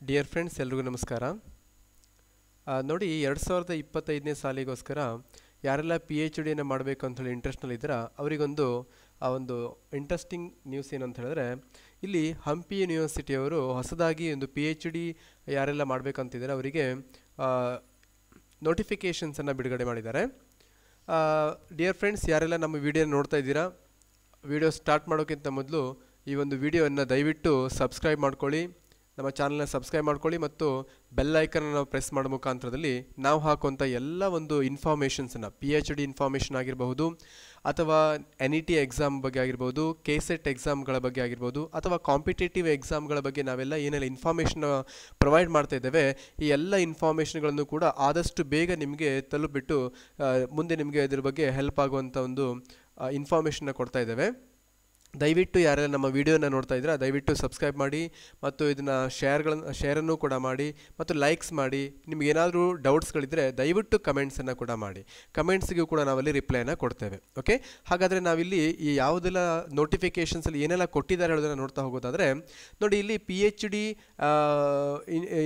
Dear friends ಎಲ್ರಿಗೂ ನಮಸ್ಕಾರ. ನೋಡಿ 2025ನೇ ಸಾಲಿಗೋಸ್ಕರ ಯಾರೆಲ್ಲ PhD ಮಾಡಬೇಕು ಅಂತ ಹೇಳಿ ಇಂಟ್ರೆಸ್ಟ್ನಲ್ಲಿದ್ದೀರಾ ಅವರಿಗೊಂದು ಒಂದು ಇಂಟ್ರೆಸ್ಟಿಂಗ್ ನ್ಯೂಸ್ ಏನು ಅಂತ ಹೇಳಿದ್ರೆ, ಇಲ್ಲಿ ಹಂಪಿ ಯೂನಿವರ್ಸಿಟಿಯವರು ಹೊಸದಾಗಿ ಒಂದು PhD ಯಾರೆಲ್ಲ ಮಾಡಬೇಕಂತಿದ್ದಾರೆ ಅವರಿಗೆ ನೋಟಿಫಿಕೇಷನ್ಸನ್ನು ಬಿಡುಗಡೆ ಮಾಡಿದ್ದಾರೆ. ಡಿಯರ್ ಫ್ರೆಂಡ್ಸ್, ಯಾರೆಲ್ಲ ನಮ್ಮ ವಿಡಿಯೋ ನೋಡ್ತಾ ಇದ್ದೀರಾ, ವಿಡಿಯೋ ಸ್ಟಾರ್ಟ್ ಮಾಡೋಕ್ಕಿಂತ ಮೊದಲು ಈ ಒಂದು ವಿಡಿಯೋವನ್ನು ದಯವಿಟ್ಟು ಸಬ್ಸ್ಕ್ರೈಬ್ ಮಾಡ್ಕೊಳ್ಳಿ, ನಮ್ಮ ಚಾನಲ್ನ ಸಬ್ಸ್ಕ್ರೈಬ್ ಮಾಡ್ಕೊಳ್ಳಿ ಮತ್ತು ಬೆಲ್ ಐಕನನ್ನು ಪ್ರೆಸ್ ಮಾಡೋ ಮುಖಾಂತರದಲ್ಲಿ ನಾವು ಹಾಕುವಂಥ ಎಲ್ಲ ಒಂದು ಇನ್ಫಾರ್ಮೇಷನ್ಸನ್ನು PhD ಇನ್ಫಾರ್ಮೇಷನ್ ಆಗಿರಬಹುದು ಅಥವಾ NET ಎಕ್ಸಾಮ್ ಬಗ್ಗೆ ಆಗಿರ್ಬೋದು, KCET ಎಕ್ಸಾಮ್ಗಳ ಬಗ್ಗೆ ಆಗಿರ್ಬೋದು ಅಥವಾ ಕಾಂಪಿಟೇಟಿವ್ ಎಕ್ಸಾಮ್ಗಳ ಬಗ್ಗೆ ನಾವೆಲ್ಲ ಏನೆಲ್ಲ ಇನ್ಫಾರ್ಮೇಷನ್ ಪ್ರೊವೈಡ್ ಮಾಡ್ತಾ ಇದ್ದೇವೆ, ಈ ಎಲ್ಲ ಇನ್ಫಾರ್ಮೇಷನ್ಗಳನ್ನು ಕೂಡ ಆದಷ್ಟು ಬೇಗ ನಿಮಗೆ ತಲುಪಿಬಿಟ್ಟು ಮುಂದೆ ನಿಮಗೆ ಇದ್ರ ಬಗ್ಗೆ ಹೆಲ್ಪ್ ಆಗುವಂಥ ಒಂದು ಇನ್ಫಾರ್ಮೇಷನ್ನ ಕೊಡ್ತಾ ಇದ್ದೇವೆ. ದಯವಿಟ್ಟು ಯಾರೆಲ್ಲ ನಮ್ಮ ವಿಡಿಯೋನ ನೋಡ್ತಾ ಇದ್ದೀರಾ ದಯವಿಟ್ಟು ಸಬ್ಸ್ಕ್ರೈಬ್ ಮಾಡಿ ಮತ್ತು ಇದನ್ನು ಶೇರನ್ನು ಕೂಡ ಮಾಡಿ ಮತ್ತು ಲೈಕ್ಸ್ ಮಾಡಿ. ನಿಮ್ಗೆ ಏನಾದರೂ ಡೌಟ್ಸ್ಗಳಿದ್ದರೆ ದಯವಿಟ್ಟು ಕಮೆಂಟ್ಸನ್ನು ಕೂಡ ಮಾಡಿ, ಕಮೆಂಟ್ಸ್ಗೂ ಕೂಡ ನಾವಲ್ಲಿ ರಿಪ್ಲೈನ ಕೊಡ್ತೇವೆ. ಓಕೆ, ಹಾಗಾದರೆ ನಾವಿಲ್ಲಿ ಈ ಯಾವುದೆಲ್ಲ ನೋಟಿಫಿಕೇಷನ್ಸಲ್ಲಿ ಏನೆಲ್ಲ ಕೊಟ್ಟಿದ್ದಾರೆ ಹೇಳೋದನ್ನು ನೋಡ್ತಾ ಹೋಗೋದಾದರೆ, ನೋಡಿ ಇಲ್ಲಿ PhD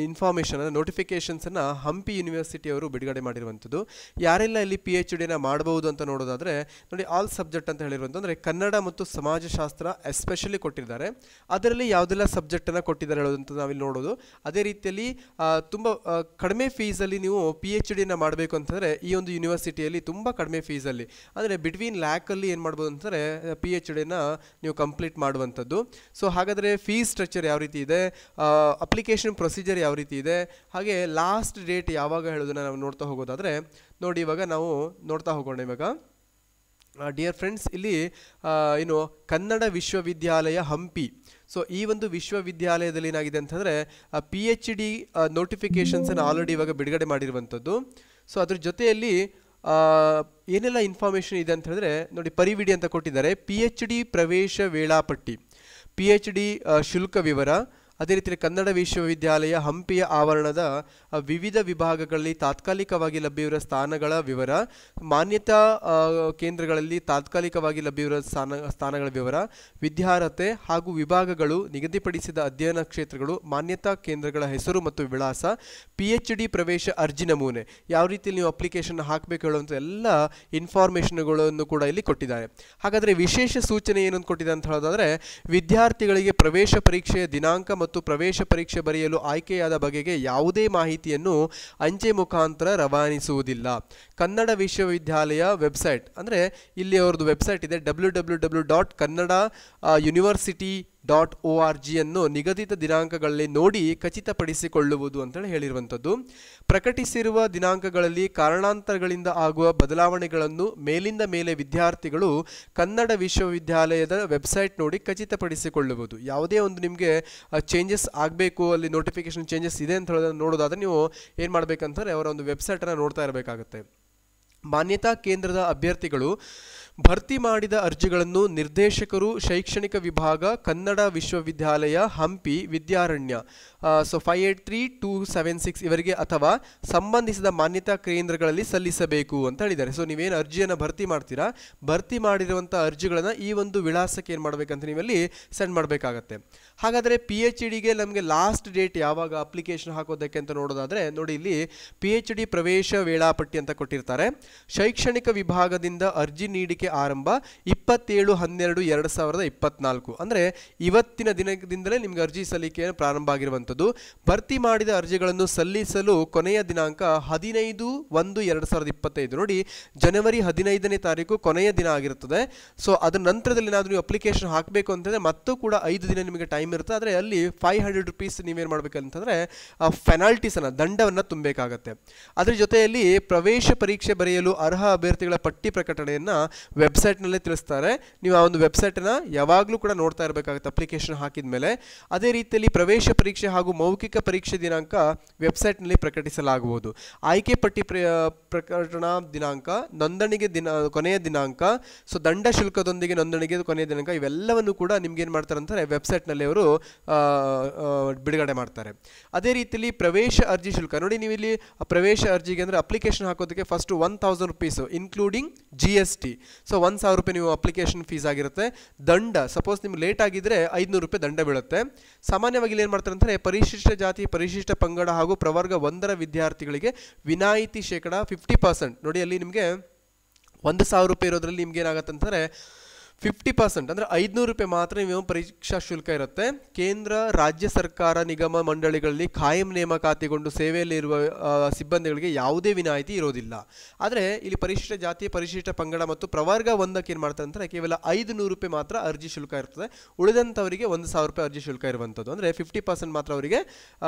ಇನ್ಫಾರ್ಮೇಷನ್ ನೋಟಿಫಿಕೇಷನ್ಸನ್ನು ಹಂಪಿ ಯೂನಿವರ್ಸಿಟಿಯವರು ಬಿಡುಗಡೆ ಮಾಡಿರುವಂಥದ್ದು. ಯಾರೆಲ್ಲ ಇಲ್ಲಿ PhD ಮಾಡಬಹುದು ಅಂತ ನೋಡೋದಾದರೆ, ನೋಡಿ ಆಲ್ ಸಬ್ಜೆಕ್ಟ್ ಅಂತ ಹೇಳಿರುವಂಥ ಅಂದರೆ ಕನ್ನಡ ಮತ್ತು ಸಮಾಜಶಾಸ್ತ್ರ ಎಸ್ಪೆಷಲಿ ಕೊಟ್ಟಿದ್ದಾರೆ. ಅದರಲ್ಲಿ ಯಾವುದೆಲ್ಲ ಸಬ್ಜೆಕ್ಟನ್ನು ಕೊಟ್ಟಿದ್ದಾರೆ ಹೇಳೋದಂತ ನಾವಿಲ್ಲಿ ನೋಡೋದು. ಅದೇ ರೀತಿಯಲ್ಲಿ ತುಂಬ ಕಡಿಮೆ ಫೀಸಲ್ಲಿ ನೀವು PhD ಮಾಡಬೇಕು ಅಂತಂದರೆ ಈ ಒಂದು ಯೂನಿವರ್ಸಿಟಿಯಲ್ಲಿ ತುಂಬ ಕಡಿಮೆ ಫೀಸಲ್ಲಿ ಅಂದರೆ ಬಿಟ್ವೀನ್ ಲ್ಯಾಕಲ್ಲಿ ಏನು ಮಾಡ್ಬೋದು ಅಂತಂದರೆ PhD ನೀವು ಕಂಪ್ಲೀಟ್ ಮಾಡುವಂಥದ್ದು. ಸೊ ಹಾಗಾದರೆ ಫೀಸ್ ಸ್ಟ್ರಕ್ಚರ್ ಯಾವ ರೀತಿ ಇದೆ, ಅಪ್ಲಿಕೇಶನ್ ಪ್ರೊಸೀಜರ್ ಯಾವ ರೀತಿ ಇದೆ, ಹಾಗೆ ಲಾಸ್ಟ್ ಡೇಟ್ ಯಾವಾಗ ಹೇಳೋದನ್ನು ನಾವು ನೋಡ್ತಾ ಹೋಗೋದಾದರೆ, ನೋಡಿ ಇವಾಗ ನಾವು ನೋಡ್ತಾ ಹೋಗೋಣ. ಇವಾಗ ಡಿಯರ್ ಫ್ರೆಂಡ್ಸ್, ಇಲ್ಲಿ ಏನು ಕನ್ನಡ ವಿಶ್ವವಿದ್ಯಾಲಯ ಹಂಪಿ, ಸೊ ಈ ಒಂದು ವಿಶ್ವವಿದ್ಯಾಲಯದಲ್ಲಿ ಏನಾಗಿದೆ ಅಂತಂದರೆ PhD ನೋಟಿಫಿಕೇಷನ್ಸನ್ನು ಆಲ್ರೆಡಿ ಇವಾಗ ಬಿಡುಗಡೆ ಮಾಡಿರುವಂಥದ್ದು. ಸೊ ಅದ್ರ ಜೊತೆಯಲ್ಲಿ ಏನೆಲ್ಲ ಇನ್ಫಾರ್ಮೇಷನ್ ಇದೆ ಅಂತ ಹೇಳಿದ್ರೆ, ನೋಡಿ ಪರಿವಿಡಿ ಅಂತ ಕೊಟ್ಟಿದ್ದಾರೆ, PhD ಪ್ರವೇಶ ವೇಳಾಪಟ್ಟಿ, PhD ಶುಲ್ಕ ವಿವರ, ಅದೇ ರೀತಿ ಕನ್ನಡ ವಿಶ್ವವಿದ್ಯಾಲಯ ಹಂಪಿಯ ಆವರಣದ ವಿವಿಧ ವಿಭಾಗಗಳಲ್ಲಿ ತಾತ್ಕಾಲಿಕವಾಗಿ ಲಭ್ಯವಿರುವ ಸ್ಥಾನಗಳ ವಿವರ, ಮಾನ್ಯತಾ ಕೇಂದ್ರಗಳಲ್ಲಿ ತಾತ್ಕಾಲಿಕವಾಗಿ ಲಭ್ಯವಿರುವ ಸ್ಥಾನಗಳ ವಿವರ, ವಿದ್ಯಾರ್ಹತೆ ಹಾಗೂ ವಿಭಾಗಗಳು, ನಿಗದಿಪಡಿಸಿದ ಅಧ್ಯಯನ ಕ್ಷೇತ್ರಗಳು, ಮಾನ್ಯತಾ ಕೇಂದ್ರಗಳ ಹೆಸರು ಮತ್ತು ವಿಳಾಸ, PhD ಪ್ರವೇಶ ಅರ್ಜಿ ನಮೂನೆ, ಯಾವ ರೀತಿ ನೀವು ಅಪ್ಲಿಕೇಶನ್ ಹಾಕಬೇಕು ಹೇಳುವಂಥ ಎಲ್ಲ ಇನ್ಫಾರ್ಮೇಷನ್ಗಳನ್ನು ಕೂಡ ಇಲ್ಲಿ ಕೊಟ್ಟಿದ್ದಾರೆ. ಹಾಗಾದರೆ ವಿಶೇಷ ಸೂಚನೆ ಏನಂತ ಕೊಟ್ಟಿದೆ ಅಂತ ಹೇಳೋದಾದರೆ, ವಿದ್ಯಾರ್ಥಿಗಳಿಗೆ ಪ್ರವೇಶ ಪರೀಕ್ಷೆಯ ದಿನಾಂಕ ಮತ್ತು ಪ್ರವೇಶ ಪರೀಕ್ಷೆ ಬರೆಯಲು ಆಯ್ಕೆಯಾದ ಬಗೆಗೆ ಯಾವುದೇ ಮಾಹಿತಿಯನ್ನು ಅಂಚೆ ಮುಖಾಂತರ ರವಾನಿಸುವುದಿಲ್ಲ. ಕನ್ನಡ ವಿಶ್ವವಿದ್ಯಾಲಯ ವೆಬ್ಸೈಟ್ ಅಂದರೆ ಇಲ್ಲಿ ಅವ್ರದ್ದು ವೆಬ್ಸೈಟ್ ಇದೆ www.kannadauniversity.org ಅನ್ನು ನಿಗದಿತ ದಿನಾಂಕಗಳಲ್ಲಿ ನೋಡಿ ಖಚಿತಪಡಿಸಿಕೊಳ್ಳುವುದು ಅಂತೇಳಿ ಹೇಳಿರುವಂಥದ್ದು. ಪ್ರಕಟಿಸಿರುವ ದಿನಾಂಕಗಳಲ್ಲಿ ಕಾರಣಾಂತರಗಳಿಂದ ಆಗುವ ಬದಲಾವಣೆಗಳನ್ನು ಮೇಲಿಂದ ಮೇಲೆ ವಿದ್ಯಾರ್ಥಿಗಳು ಕನ್ನಡ ವಿಶ್ವವಿದ್ಯಾಲಯದ ವೆಬ್ಸೈಟ್ ನೋಡಿ ಖಚಿತಪಡಿಸಿಕೊಳ್ಳುವುದು. ಯಾವುದೇ ಒಂದು ನಿಮಗೆ ಚೇಂಜಸ್ ಆಗಬೇಕು, ಅಲ್ಲಿ ನೋಟಿಫಿಕೇಶನ್ ಚೇಂಜಸ್ ಇದೆ ಅಂತ ಹೇಳೋದನ್ನು ನೋಡೋದಾದರೆ ನೀವು ಏನು ಮಾಡಬೇಕಂತಾರೆ ಅವರ ಒಂದು ವೆಬ್ಸೈಟನ್ನು ನೋಡ್ತಾ ಇರಬೇಕಾಗುತ್ತೆ. ಮಾನ್ಯತಾ ಕೇಂದ್ರದ ಅಭ್ಯರ್ಥಿಗಳು ಭರ್ತಿ ಮಾಡಿದ ಅರ್ಜಿಗಳನ್ನು ನಿರ್ದೇಶಕರು, ಶೈಕ್ಷಣಿಕ ವಿಭಾಗ, ಕನ್ನಡ ವಿಶ್ವವಿದ್ಯಾಲಯ ಹಂಪಿ ವಿದ್ಯಾರಣ್ಯ, ಸೊ 583276 ಇವರಿಗೆ ಅಥವಾ ಸಂಬಂಧಿಸಿದ ಮಾನ್ಯತಾ ಕೇಂದ್ರಗಳಲ್ಲಿ ಸಲ್ಲಿಸಬೇಕು ಅಂತ ಹೇಳಿದ್ದಾರೆ. ಸೊ ನೀವೇನು ಅರ್ಜಿಯನ್ನು ಭರ್ತಿ ಮಾಡ್ತೀರಾ, ಭರ್ತಿ ಮಾಡಿರುವಂಥ ಅರ್ಜಿಗಳನ್ನು ಈ ಒಂದು ವಿಳಾಸಕ್ಕೆ ಏನು ಮಾಡಬೇಕಂತ ನೀವಲ್ಲಿ ಸೆಂಡ್ ಮಾಡಬೇಕಾಗತ್ತೆ. ಹಾಗಾದರೆ PhDಗೆ ನಮಗೆ ಲಾಸ್ಟ್ ಡೇಟ್ ಯಾವಾಗ ಅಪ್ಲಿಕೇಶನ್ ಹಾಕೋದಕ್ಕೆ ಅಂತ ನೋಡೋದಾದರೆ, ನೋಡಿ ಇಲ್ಲಿ PhD ಪ್ರವೇಶ ವೇಳಾಪಟ್ಟಿ ಅಂತ ಕೊಟ್ಟಿರ್ತಾರೆ. ಶೈಕ್ಷಣಿಕ ವಿಭಾಗದಿಂದ ಅರ್ಜಿ ನೀಡಿಕೆ ಆರಂಭ 27/12/2024 ಅಂದರೆ ಇವತ್ತಿನ ದಿನದಿಂದಲೇ ನಿಮ್ಗೆ ಅರ್ಜಿ ಸಲ್ಲಿಕೆ ಪ್ರಾರಂಭ ಆಗಿರುವಂಥದ್ದು. ಭರ್ತಿ ಮಾಡಿದ ಅರ್ಜಿಗಳನ್ನು ಸಲ್ಲಿಸಲು ಕೊನೆಯ ದಿನಾಂಕ 15/1/2025. ನೋಡಿ ಜನವರಿ 15ನೇ ತಾರೀಕು ಕೊನೆಯ ದಿನ ಆಗಿರುತ್ತದೆ. ಸೊ ಅದರ ನಂತರದಲ್ಲಿ ಏನಾದರೂ ನೀವು ಅಪ್ಲಿಕೇಶನ್ ಹಾಕಬೇಕು ಅಂತಂದರೆ ಮತ್ತೂ ಕೂಡ 5 ದಿನ ನಿಮಗೆ ಟೈಮ್ ಇರುತ್ತೆ. ಆದರೆ ಅಲ್ಲಿ 500 ರೂಪೀಸ್ ನೀವೇನು ಮಾಡಬೇಕಂತಂದರೆ ಪೆನಾಲ್ಟೀಸನ್ನು ದಂಡವನ್ನು ತುಂಬಬೇಕಾಗತ್ತೆ. ಅದರ ಜೊತೆಯಲ್ಲಿ ಪ್ರವೇಶ ಪರೀಕ್ಷೆ ಬರೆಯಲು ಅರ್ಹ ಅಭ್ಯರ್ಥಿಗಳ ಪಟ್ಟಿ ಪ್ರಕಟಣೆಯನ್ನು ವೆಬ್ಸೈಟ್ನಲ್ಲೇ ತಿಳಿಸ್ತಾರೆ. ನೀವು ಆ ಒಂದು ವೆಬ್ಸೈಟನ್ನು ಯಾವಾಗಲೂ ಕೂಡ ನೋಡ್ತಾ ಇರಬೇಕಾಗುತ್ತೆ ಅಪ್ಲಿಕೇಶನ್ ಹಾಕಿದ ಮೇಲೆ. ಅದೇ ರೀತಿಯಲ್ಲಿ ಪ್ರವೇಶ ಪರೀಕ್ಷೆ ಹಾಗೂ ಮೌಖಿಕ ಪರೀಕ್ಷೆ ದಿನಾಂಕ ವೆಬ್ಸೈಟ್ನಲ್ಲಿ ಪ್ರಕಟಿಸಲಾಗುವುದು. ಆಯ್ಕೆ ಪಟ್ಟಿ ಪ್ರಕಟಣಾ ದಿನಾಂಕ, ನೋಂದಣಿಗೆ ಕೊನೆಯ ದಿನಾಂಕ, ಸೊ ದಂಡ ಶುಲ್ಕದೊಂದಿಗೆ ನೋಂದಣಿಗೆ ಕೊನೆಯ ದಿನಾಂಕ, ಇವೆಲ್ಲವನ್ನು ಕೂಡ ನಿಮ್ಗೆ ಏನು ಮಾಡ್ತಾರೆ ಅಂತಾರೆ ವೆಬ್ಸೈಟ್ನಲ್ಲಿ ಅವರು ಬಿಡುಗಡೆ ಮಾಡ್ತಾರೆ. ಅದೇ ರೀತಿಯಲ್ಲಿ ಪ್ರವೇಶ ಅರ್ಜಿ ಶುಲ್ಕ, ನೋಡಿ ನೀವು ಇಲ್ಲಿ ಪ್ರವೇಶ ಅರ್ಜಿಗೆ ಅಂದರೆ ಅಪ್ಲಿಕೇಶನ್ ಹಾಕೋದಕ್ಕೆ ಫಸ್ಟ್ ₹1000 ಇನ್ಕ್ಲೂಡಿಂಗ್ GST. ಸೊ ₹1,000 ನೀವು ಅಪ್ಲಿಕೇಶನ್ ಫೀಸ್ ಆಗಿರುತ್ತೆ. ದಂಡ ಸಪೋಸ್ ನಿಮ್ಗೆ ಲೇಟ್ ಆಗಿದ್ರೆ ₹500 ದಂಡ ಬೀಳುತ್ತೆ. ಸಾಮಾನ್ಯವಾಗಿ ಇಲ್ಲಿ ಏನು ಮಾಡ್ತಾರೆ ಅಂದರೆ ಪರಿಶಿಷ್ಟ ಜಾತಿ, ಪರಿಶಿಷ್ಟ ಪಂಗಡ ಹಾಗೂ ಪ್ರವರ್ಗ 1ರ ವಿದ್ಯಾರ್ಥಿಗಳಿಗೆ ವಿನಾಯಿತಿ ಶೇಕಡ 50%. ನೋಡಿ ಅಲ್ಲಿ ನಿಮಗೆ ₹1,000 ಇರೋದ್ರಲ್ಲಿ ನಿಮ್ಗೆ ಏನಾಗುತ್ತೆ ಅಂತಂದರೆ 50% ಅಂದರೆ ₹500 ಮಾತ್ರ ನೀವು ಪರೀಕ್ಷಾ ಶುಲ್ಕ ಇರುತ್ತೆ. ಕೇಂದ್ರ, ರಾಜ್ಯ ಸರ್ಕಾರ, ನಿಗಮ ಮಂಡಳಿಗಳಲ್ಲಿ ಕಾಯಂ ನೇಮಕಾತಿಗೊಂಡು ಸೇವೆಯಲ್ಲಿರುವ ಸಿಬ್ಬಂದಿಗಳಿಗೆ ಯಾವುದೇ ವಿನಾಯಿತಿ ಇರೋದಿಲ್ಲ. ಆದರೆ ಇಲ್ಲಿ ಪರಿಶಿಷ್ಟ ಜಾತಿ, ಪರಿಶಿಷ್ಟ ಪಂಗಡ ಮತ್ತು ಪ್ರವರ್ಗ 1ಕ್ಕೆ ಏನು ಮಾಡ್ತಾರೆ ಅಂದರೆ ಕೇವಲ ₹500 ಮಾತ್ರ ಅರ್ಜಿ ಶುಲ್ಕ ಇರ್ತದೆ. ಉಳಿದಂಥವರಿಗೆ ₹1,000 ಅರ್ಜಿ ಶುಲ್ಕ ಇರುವಂಥದ್ದು. ಅಂದರೆ 50% ಮಾತ್ರ ಅವರಿಗೆ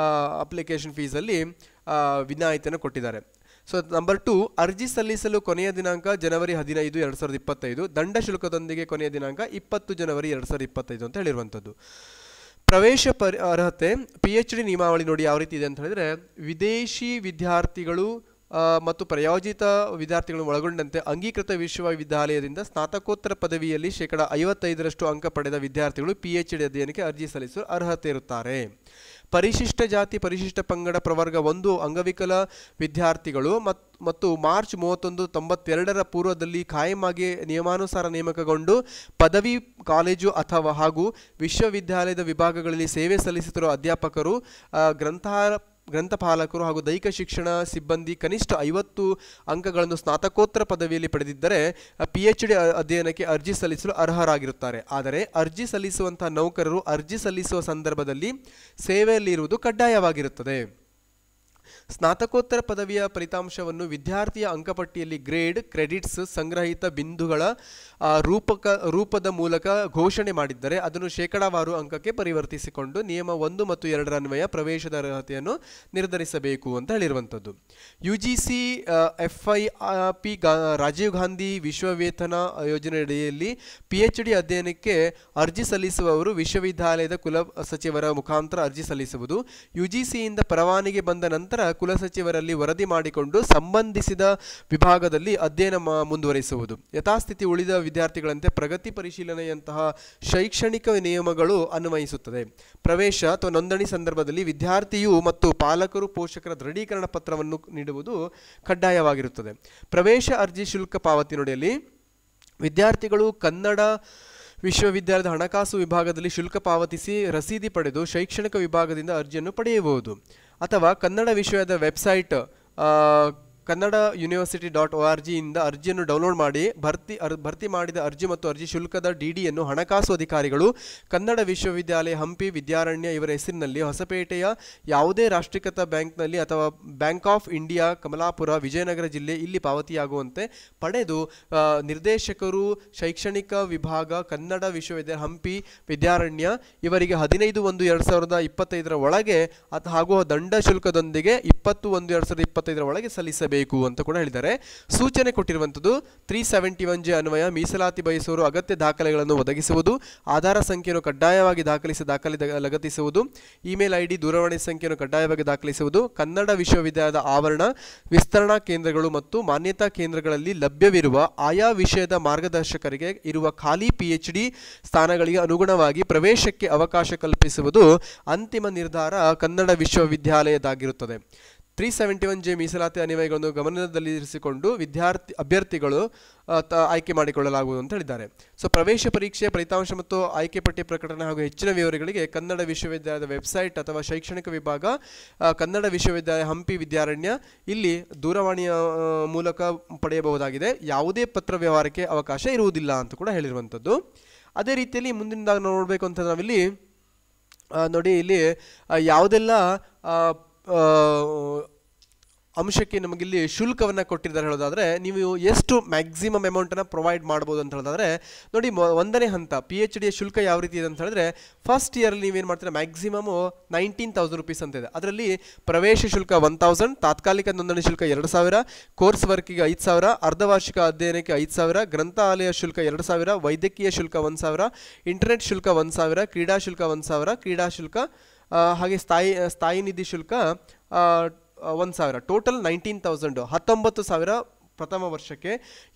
ಅಪ್ಲಿಕೇಶನ್ ಫೀಸಲ್ಲಿ ವಿನಾಯಿತಿಯನ್ನು ಕೊಟ್ಟಿದ್ದಾರೆ. ಸೊ ನಂಬರ್ 2, ಅರ್ಜಿ ಸಲ್ಲಿಸಲು ಕೊನೆಯ ದಿನಾಂಕ ಜನವರಿ 15, 2025. ದಂಡ ಶುಲ್ಕದೊಂದಿಗೆ ಕೊನೆಯ ದಿನಾಂಕ 20 ಜನವರಿ 2025 ಅಂತ ಹೇಳಿರುವಂಥದ್ದು. ಪ್ರವೇಶ ಅರ್ಹತೆ PhD ನಿಯಮಾವಳಿ ನೋಡಿ ಯಾವ ರೀತಿ ಇದೆ ಅಂತ ಹೇಳಿದ್ರೆ, ವಿದೇಶಿ ವಿದ್ಯಾರ್ಥಿಗಳು ಮತ್ತು ಪ್ರಾಯೋಜಿತ ವಿದ್ಯಾರ್ಥಿಗಳನ್ನು ಒಳಗೊಂಡಂತೆ ಅಂಗೀಕೃತ ವಿಶ್ವವಿದ್ಯಾಲಯದಿಂದ ಸ್ನಾತಕೋತ್ತರ ಪದವಿಯಲ್ಲಿ ಶೇಕಡ 55ರಷ್ಟು ಅಂಕ ಪಡೆದ ವಿದ್ಯಾರ್ಥಿಗಳು PhD ಅಧ್ಯಯನಕ್ಕೆ ಅರ್ಜಿ ಸಲ್ಲಿಸಲು ಅರ್ಹತೆ ಇರುತ್ತಾರೆ. ಪರಿಶಿಷ್ಟ ಜಾತಿ, ಪರಿಶಿಷ್ಟ ಪಂಗಡ, ಪ್ರವರ್ಗ 1 ಅಂಗವಿಕಲ ವಿದ್ಯಾರ್ಥಿಗಳು ಮತ್ತು ಮಾರ್ಚ್ 31, 1992ರ ಪೂರ್ವದಲ್ಲಿ ಕಾಯಮಾಗಿ ನಿಯಮಾನುಸಾರ ನೇಮಕಗೊಂಡು ಪದವಿ ಕಾಲೇಜು ಅಥವಾ ಹಾಗೂ ವಿಶ್ವವಿದ್ಯಾಲಯದ ವಿಭಾಗಗಳಲ್ಲಿ ಸೇವೆ ಸಲ್ಲಿಸುತ್ತಿರುವ ಅಧ್ಯಾಪಕರು, ಗ್ರಂಥಪಾಲಕರು ಹಾಗೂ ದೈಹಿಕ ಶಿಕ್ಷಣ ಸಿಬ್ಬಂದಿ ಕನಿಷ್ಠ 50 ಅಂಕಗಳನ್ನು ಸ್ನಾತಕೋತ್ತರ ಪದವಿಯಲ್ಲಿ ಪಡೆದಿದ್ದರೆ PhD ಅಧ್ಯಯನಕ್ಕೆ ಅರ್ಜಿ ಸಲ್ಲಿಸಲು ಅರ್ಹರಾಗಿರುತ್ತಾರೆ. ಆದರೆ ಅರ್ಜಿ ಸಲ್ಲಿಸುವಂತಹ ನೌಕರರು ಅರ್ಜಿ ಸಲ್ಲಿಸುವ ಸಂದರ್ಭದಲ್ಲಿ ಸೇವೆಯಲ್ಲಿರುವುದು ಕಡ್ಡಾಯವಾಗಿರುತ್ತದೆ. ಸ್ನಾತಕೋತ್ತರ ಪದವಿಯ ಫಲಿತಾಂಶವನ್ನು ವಿದ್ಯಾರ್ಥಿಯ ಅಂಕಪಟ್ಟಿಯಲ್ಲಿ ಗ್ರೇಡ್, ಕ್ರೆಡಿಟ್ಸ್, ಸಂಗ್ರಹಿತ ಬಿಂದುಗಳ ರೂಪದ ಮೂಲಕ ಘೋಷಣೆ ಮಾಡಿದ್ದರೆ ಅದನ್ನು ಶೇಕಡಾವಾರು ಅಂಕಕ್ಕೆ ಪರಿವರ್ತಿಸಿಕೊಂಡು ನಿಯಮ 1 ಮತ್ತು 2ರ ಅನ್ವಯ ಪ್ರವೇಶದ ಅರ್ಹತೆಯನ್ನು ನಿರ್ಧರಿಸಬೇಕು ಅಂತ ಹೇಳಿರುವಂಥದ್ದು. UGC FIP ರಾಜೀವ್ ಗಾಂಧಿ ವಿಶ್ವವೇತನ ಯೋಜನೆಯಡಿಯಲ್ಲಿ PhD ಅಧ್ಯಯನಕ್ಕೆ ಅರ್ಜಿ ಸಲ್ಲಿಸುವವರು ವಿಶ್ವವಿದ್ಯಾಲಯದ ಕುಲ ಸಚಿವರ ಮುಖಾಂತರ ಅರ್ಜಿ ಸಲ್ಲಿಸುವುದು. UGCಯಿಂದ ಪರವಾನಗಿ ಬಂದ ನಂತರ ಕುಲಸಚಿವರಲ್ಲಿ ವರದಿ ಮಾಡಿಕೊಂಡು ಸಂಬಂಧಿಸಿದ ವಿಭಾಗದಲ್ಲಿ ಅಧ್ಯಯನ ಮುಂದುವರಿಸುವುದು. ಯಥಾಸ್ಥಿತಿ ಉಳಿದ ವಿದ್ಯಾರ್ಥಿಗಳಂತೆ ಪ್ರಗತಿ ಪರಿಶೀಲನೆಯಂತಹ ಶೈಕ್ಷಣಿಕ ನಿಯಮಗಳು ಅನ್ವಯಿಸುತ್ತದೆ. ಪ್ರವೇಶ ಅಥವಾ ನೋಂದಣಿ ಸಂದರ್ಭದಲ್ಲಿ ವಿದ್ಯಾರ್ಥಿಯು ಮತ್ತು ಪಾಲಕರು ಪೋಷಕರ ದೃಢೀಕರಣ ಪತ್ರವನ್ನು ನೀಡುವುದು ಕಡ್ಡಾಯವಾಗಿರುತ್ತದೆ. ಪ್ರವೇಶ ಅರ್ಜಿ ಶುಲ್ಕ ಪಾವತಿ ನೋಡಿಯಲ್ಲಿ ವಿದ್ಯಾರ್ಥಿಗಳು ಕನ್ನಡ ವಿಶ್ವವಿದ್ಯಾಲಯದ ಹಣಕಾಸು ವಿಭಾಗದಲ್ಲಿ ಶುಲ್ಕ ಪಾವತಿಸಿ ರಸೀದಿ ಪಡೆದು ಶೈಕ್ಷಣಿಕ ವಿಭಾಗದಿಂದ ಅರ್ಜಿಯನ್ನು ಪಡೆಯಬಹುದು. ಅಥವಾ ಕನ್ನಡ ವಿಶ್ವವಿದ್ಯಾಲಯದ ವೆಬ್ಸೈಟ್ kannada.university.org ಇಂದ ಅರ್ಜಿಯನ್ನು ಡೌನ್ಲೋಡ್ ಮಾಡಿ ಭರ್ತಿ ಮಾಡಿದ ಅರ್ಜಿ ಮತ್ತು ಅರ್ಜಿ ಶುಲ್ಕದ DDಯನ್ನು ಹಣಕಾಸು ಅಧಿಕಾರಿಗಳು ಕನ್ನಡ ವಿಶ್ವವಿದ್ಯಾಲಯ ಹಂಪಿ ವಿದ್ಯಾರಣ್ಯ ಇವರ ಹೆಸರಿನಲ್ಲಿ ಹೊಸಪೇಟೆಯ ಯಾವುದೇ ರಾಷ್ಟ್ರೀಕೃತ ಬ್ಯಾಂಕ್ನಲ್ಲಿ ಅಥವಾ Bank of India Kamalapura Vijayanagara ಜಿಲ್ಲೆ ಇಲ್ಲಿ ಪಾವತಿಯಾಗುವಂತೆ ಪಡೆದು ನಿರ್ದೇಶಕರು ಶೈಕ್ಷಣಿಕ ವಿಭಾಗ ಕನ್ನಡ ವಿಶ್ವವಿದ್ಯಾಲಯ ಹಂಪಿ ವಿದ್ಯಾರಣ್ಯ ಇವರಿಗೆ 15/1/2025 ಒಳಗೆ ಹಾಗೂ ದಂಡ ಶುಲ್ಕದೊಂದಿಗೆ 20/1/2025 ಒಳಗೆ ಸಲ್ಲಿಸಬೇಕು ಅಂತ ಕೂಡ ಹೇಳಿದ್ದಾರೆ. ಸೂಚನೆ ಕೊಟ್ಟಿರುವಂಥದ್ದು 371J ಅನ್ವಯ ಮೀಸಲಾತಿ ಬಯಸುವವರು ಅಗತ್ಯ ದಾಖಲೆಗಳನ್ನು ಒದಗಿಸುವುದು, ಆಧಾರ ಸಂಖ್ಯೆಯನ್ನು ಕಡ್ಡಾಯವಾಗಿ ಲಗತ್ತಿಸುವುದು, ಇಮೇಲ್ ID, ದೂರವಾಣಿ ಸಂಖ್ಯೆಯನ್ನು ಕಡ್ಡಾಯವಾಗಿ ದಾಖಲಿಸುವುದು, ಕನ್ನಡ ವಿಶ್ವವಿದ್ಯಾಲಯದ ಆವರಣ, ವಿಸ್ತರಣಾ ಕೇಂದ್ರಗಳು ಮತ್ತು ಮಾನ್ಯತಾ ಕೇಂದ್ರಗಳಲ್ಲಿ ಲಭ್ಯವಿರುವ ಆಯಾ ವಿಷಯದ ಮಾರ್ಗದರ್ಶಕರಿಗೆ ಇರುವ ಖಾಲಿ PhD ಸ್ಥಾನಗಳಿಗೆ ಅನುಗುಣವಾಗಿ ಪ್ರವೇಶಕ್ಕೆ ಅವಕಾಶ ಕಲ್ಪಿಸುವುದು ಅಂತಿಮ ನಿರ್ಧಾರ ಕನ್ನಡ ವಿಶ್ವವಿದ್ಯಾಲಯದಾಗಿರುತ್ತದೆ. 371J ಮೀಸಲಾತಿ ಅನ್ವಯಗಳನ್ನು ಗಮನದಲ್ಲಿರಿಸಿಕೊಂಡು ಅಭ್ಯರ್ಥಿಗಳು ಆಯ್ಕೆ ಮಾಡಿಕೊಳ್ಳಲಾಗುವುದು ಅಂತ ಹೇಳಿದ್ದಾರೆ. ಸೊ ಪ್ರವೇಶ ಪರೀಕ್ಷೆ ಫಲಿತಾಂಶ ಮತ್ತು ಆಯ್ಕೆ ಪಟ್ಟಿ ಪ್ರಕಟಣೆ ಹಾಗೂ ಹೆಚ್ಚಿನ ವಿವರಗಳಿಗೆ ಕನ್ನಡ ವಿಶ್ವವಿದ್ಯಾಲಯದ ವೆಬ್ಸೈಟ್ ಅಥವಾ ಶೈಕ್ಷಣಿಕ ವಿಭಾಗ ಕನ್ನಡ ವಿಶ್ವವಿದ್ಯಾಲಯ ಹಂಪಿ ವಿದ್ಯಾರಣ್ಯ ಇಲ್ಲಿ ದೂರವಾಣಿಯ ಮೂಲಕ ಪಡೆಯಬಹುದಾಗಿದೆ. ಯಾವುದೇ ಪತ್ರ ವ್ಯವಹಾರಕ್ಕೆ ಅವಕಾಶ ಇರುವುದಿಲ್ಲ ಅಂತ ಕೂಡ ಹೇಳಿರುವಂಥದ್ದು. ಅದೇ ರೀತಿಯಲ್ಲಿ ಮುಂದಿನದಾಗ ನೋಡಬೇಕು ಅಂತ ನಾವಿಲ್ಲಿ ನೋಡಿ ಇಲ್ಲಿ ಯಾವುದೆಲ್ಲ ಅಂಶಕ್ಕೆ ನಮಗಿಲ್ಲಿ ಶುಲ್ಕವನ್ನು ಕೊಟ್ಟಿದ್ದಾರೆ ಹೇಳೋದಾದರೆ ನೀವು ಎಷ್ಟು ಮ್ಯಾಕ್ಸಿಮಮ್ ಅಮೌಂಟನ್ನು ಪ್ರೊವೈಡ್ ಮಾಡ್ಬೋದು ಅಂತ ಹೇಳೋದಾದರೆ ನೋಡಿ 1ನೇ ಹಂತ PhD ಶುಲ್ಕ ಯಾವ ರೀತಿ ಇದೆ ಅಂತ ಹೇಳಿದ್ರೆ ಫಸ್ಟ್ ಇಯರಲ್ಲಿ ನೀವೇನು ಮಾಡ್ತೀರಾ ಮ್ಯಾಕ್ಸಿಮಮ್ ₹19,000 ಅಂತ ಇದೆ. ಅದರಲ್ಲಿ ಪ್ರವೇಶ ಶುಲ್ಕ 1,000, ತಾತ್ಕಾಲಿಕ ನೋಂದಣಿ ಶುಲ್ಕ 2,000, ಕೋರ್ಸ್ ವರ್ಕಿಗೆ 5,000, ಅರ್ಧವಾರ್ಷಿಕ ಅಧ್ಯಯನಕ್ಕೆ 5,000, ಗ್ರಂಥಾಲಯ ಶುಲ್ಕ 2,000, ವೈದ್ಯಕೀಯ ಶುಲ್ಕ 1,000, ಇಂಟರ್ನೆಟ್ ಶುಲ್ಕ 1,000, ಕ್ರೀಡಾ ಶುಲ್ಕ 1,000, ಕ್ರೀಡಾ ಶುಲ್ಕ ಹಾಗೆ ಸ್ಥಾಯಿ ನಿಧಿ ಶುಲ್ಕ 1,000, ಟೋಟಲ್ 19,000, 19,000 ಪ್ರಥಮ ವರ್ಷಕ್ಕೆ.